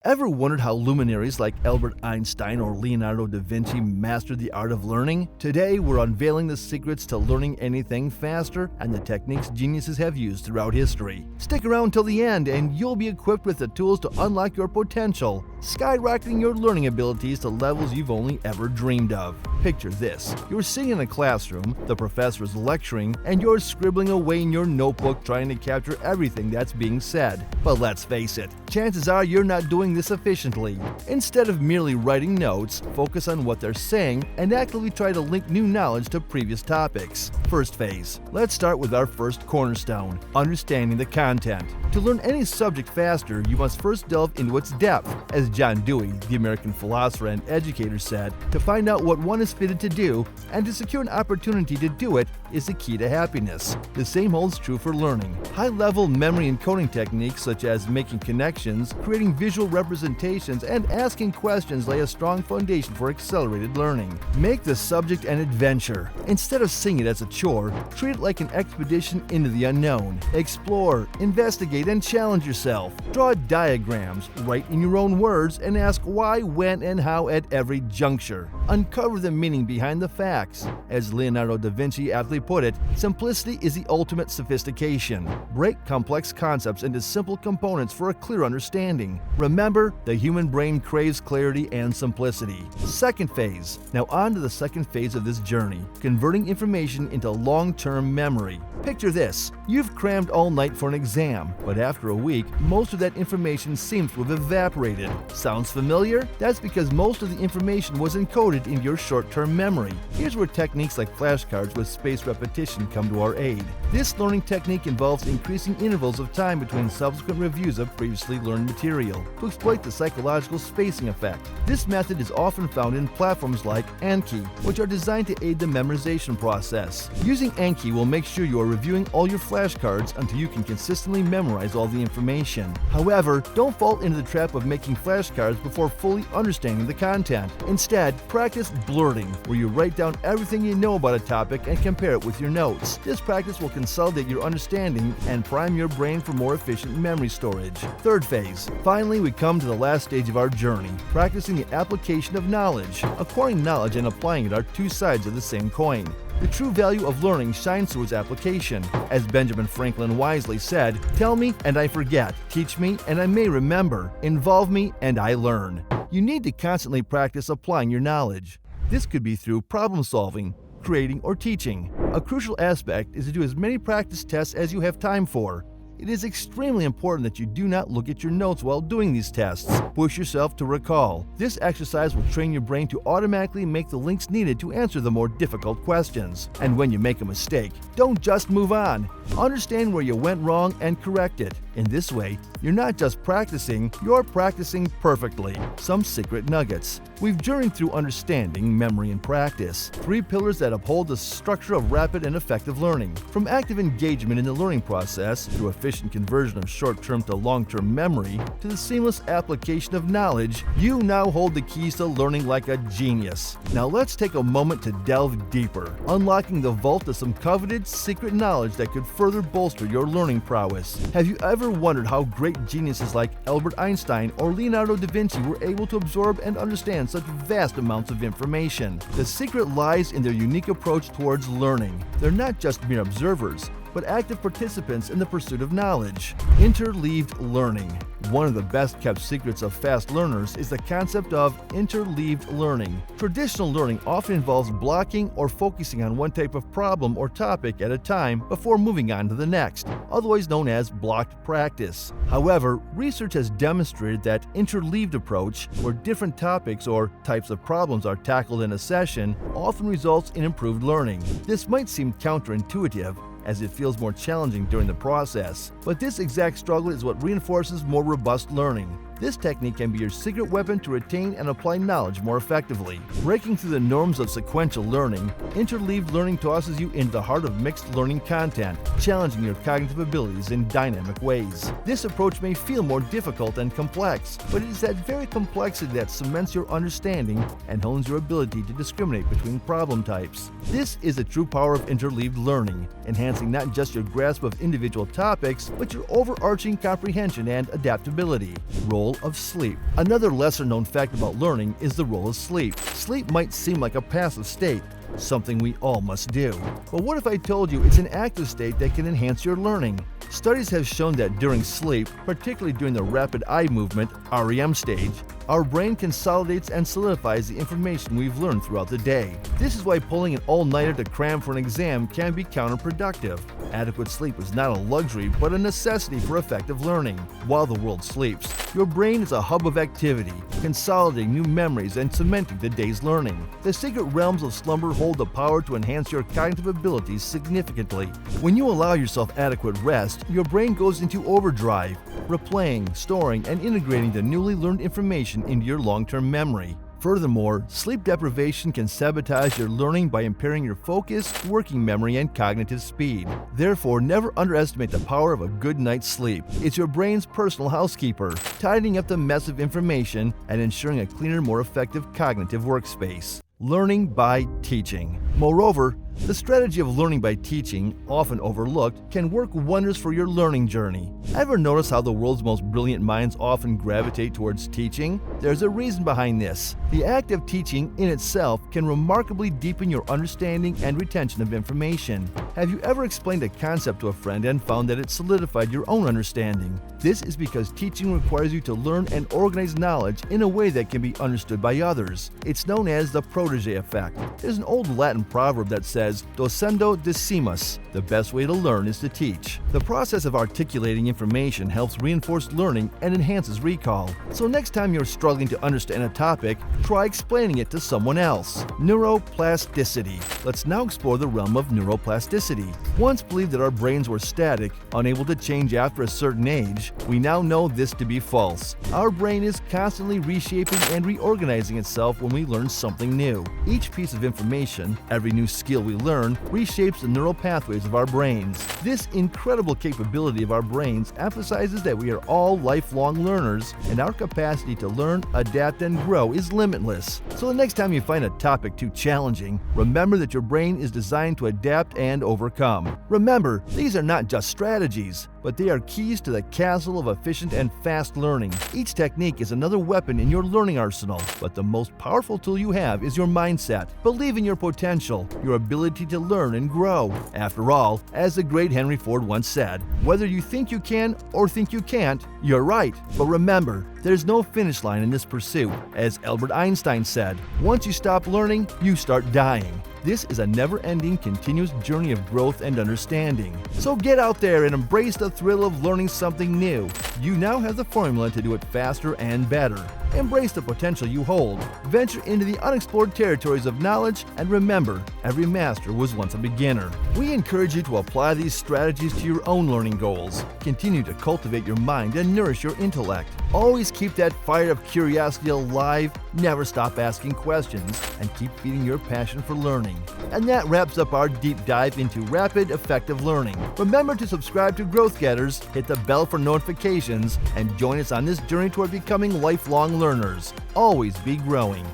Ever wondered how luminaries like Albert Einstein or Leonardo da Vinci mastered the art of learning? Today, we're unveiling the secrets to learning anything faster and the techniques geniuses have used throughout history. Stick around till the end and you'll be equipped with the tools to unlock your potential, skyrocketing your learning abilities to levels you've only ever dreamed of. Picture this. You're sitting in a classroom, the professor is lecturing, and you're scribbling away in your notebook trying to capture everything that's being said. But let's face it, chances are you're not doing this efficiently. Instead of merely writing notes, focus on what they're saying and actively try to link new knowledge to previous topics. First phase. Let's start with our first cornerstone, understanding the content. To learn any subject faster, you must first delve into its depth. As John Dewey, the American philosopher and educator, said, to find out what one is fitted to do and to secure an opportunity to do it is the key to happiness. The same holds true for learning. High-level memory and coding techniques such as making connections, creating visual representations, and asking questions lay a strong foundation for accelerated learning. Make the subject an adventure. Instead of seeing it as a chore, treat it like an expedition into the unknown. Explore, investigate, and challenge yourself. Draw diagrams, write in your own words, and ask why, when, and how at every juncture. Uncover the meaning behind the facts. As Leonardo da Vinci aptly put it, simplicity is the ultimate sophistication. Break complex concepts into simple components for a clear understanding. Remember, the human brain craves clarity and simplicity. Second phase. Now on to the second phase of this journey, converting information into long-term memory. Picture this. You've crammed all night for an exam, but after a week, most of that information seems to have evaporated. Sounds familiar? That's because most of the information was encoded in your short-term memory. Here's where techniques like flashcards with spaced repetition come to our aid. This learning technique involves increasing intervals of time between subsequent reviews of previously learned material to exploit the psychological spacing effect. This method is often found in platforms like Anki, which are designed to aid the memorization process. Using Anki will make sure you are reviewing all your flashcards until you can consistently memorize all the information. However, don't fall into the trap of making flashcards before fully understanding the content. Instead, practice blurting, where you write down everything you know about a topic and compare it with your notes. This practice will consolidate your understanding and prime your brain for more efficient memory storage. Third phase. Finally, we come to the last stage of our journey, practicing the application of knowledge. Acquiring knowledge and applying it are two sides of the same coin. The true value of learning shines through its application. As Benjamin Franklin wisely said, "Tell me and I forget, teach me and I may remember, involve me and I learn." You need to constantly practice applying your knowledge. This could be through problem solving, creating, or teaching. A crucial aspect is to do as many practice tests as you have time for. It is extremely important that you do not look at your notes while doing these tests. Push yourself to recall. This exercise will train your brain to automatically make the links needed to answer the more difficult questions. And when you make a mistake, don't just move on. Understand where you went wrong and correct it. In this way, you're not just practicing, you're practicing perfectly. Some secret nuggets. We've journeyed through understanding, memory, and practice, three pillars that uphold the structure of rapid and effective learning. From active engagement in the learning process, through efficient conversion of short-term to long-term memory, to the seamless application of knowledge, you now hold the keys to learning like a genius. Now let's take a moment to delve deeper, unlocking the vault of some coveted secret knowledge that could further bolster your learning prowess. Have you ever wondered how great geniuses like Albert Einstein or Leonardo da Vinci were able to absorb and understand such vast amounts of information? The secret lies in their unique approach towards learning. They're not just mere observers, but active participants in the pursuit of knowledge. Interleaved learning. One of the best-kept secrets of fast learners is the concept of interleaved learning. Traditional learning often involves blocking or focusing on one type of problem or topic at a time before moving on to the next, otherwise known as blocked practice. However, research has demonstrated that interleaved approach, where different topics or types of problems are tackled in a session, often results in improved learning. This might seem counterintuitive, as it feels more challenging during the process. But this exact struggle is what reinforces more robust learning. This technique can be your secret weapon to retain and apply knowledge more effectively. Breaking through the norms of sequential learning, interleaved learning tosses you into the heart of mixed learning content, challenging your cognitive abilities in dynamic ways. This approach may feel more difficult and complex, but it is that very complexity that cements your understanding and hones your ability to discriminate between problem types. This is the true power of interleaved learning, enhancing not just your grasp of individual topics, but your overarching comprehension and adaptability. Roll role of sleep. Another lesser-known fact about learning is the role of sleep. Sleep might seem like a passive state, something we all must do. But what if I told you it's an active state that can enhance your learning? Studies have shown that during sleep, particularly during the rapid eye movement (REM) stage, our brain consolidates and solidifies the information we've learned throughout the day. This is why pulling an all-nighter to cram for an exam can be counterproductive. Adequate sleep is not a luxury but a necessity for effective learning. While the world sleeps, your brain is a hub of activity, consolidating new memories and cementing the day's learning. The secret realms of slumber hold the power to enhance your cognitive abilities significantly. When you allow yourself adequate rest, your brain goes into overdrive, replaying, storing, and integrating the newly learned information into your long-term memory. Furthermore, sleep deprivation can sabotage your learning by impairing your focus, working memory, and cognitive speed. Therefore, never underestimate the power of a good night's sleep. It's your brain's personal housekeeper, tidying up the mess of information and ensuring a cleaner, more effective cognitive workspace. Learning by teaching. Moreover, the strategy of learning by teaching, often overlooked, can work wonders for your learning journey. Ever notice how the world's most brilliant minds often gravitate towards teaching? There's a reason behind this. The act of teaching in itself can remarkably deepen your understanding and retention of information. Have you ever explained a concept to a friend and found that it solidified your own understanding? This is because teaching requires you to learn and organize knowledge in a way that can be understood by others. It's known as the protege effect. There's an old Latin proverb that says, "Docendo decimus," the best way to learn is to teach. The process of articulating information helps reinforce learning and enhances recall. So next time you're struggling to understand a topic, try explaining it to someone else. Neuroplasticity. Let's now explore the realm of neuroplasticity. Once believed that our brains were static, unable to change after a certain age, we now know this to be false. Our brain is constantly reshaping and reorganizing itself when we learn something new. Each piece of information, every new skill we learn, reshapes the neural pathways of our brains. This incredible capability of our brains emphasizes that we are all lifelong learners, and our capacity to learn, adapt, and grow is limitless. So the next time you find a topic too challenging, remember that your brain is designed to adapt and overcome. Remember, these are not just strategies, but they are keys to the castle of efficient and fast learning. Each technique is another weapon in your learning arsenal, but the most powerful tool you have is your mindset. Believe in your potential, your ability to learn and grow. After all, as the great Henry Ford once said, whether you think you can or think you can't, you're right. But remember, there's no finish line in this pursuit. As Albert Einstein said, once you stop learning, you start dying. This is a never-ending, continuous journey of growth and understanding. So get out there and embrace the thrill of learning something new. You now have the formula to do it faster and better. Embrace the potential you hold. Venture into the unexplored territories of knowledge, and remember, every master was once a beginner. We encourage you to apply these strategies to your own learning goals. Continue to cultivate your mind and nourish your intellect. Always keep that fire of curiosity alive, never stop asking questions, and keep feeding your passion for learning. And that wraps up our deep dive into rapid, effective learning. Remember to subscribe to Growth Getters, hit the bell for notifications, and join us on this journey toward becoming lifelong learners. Always be growing.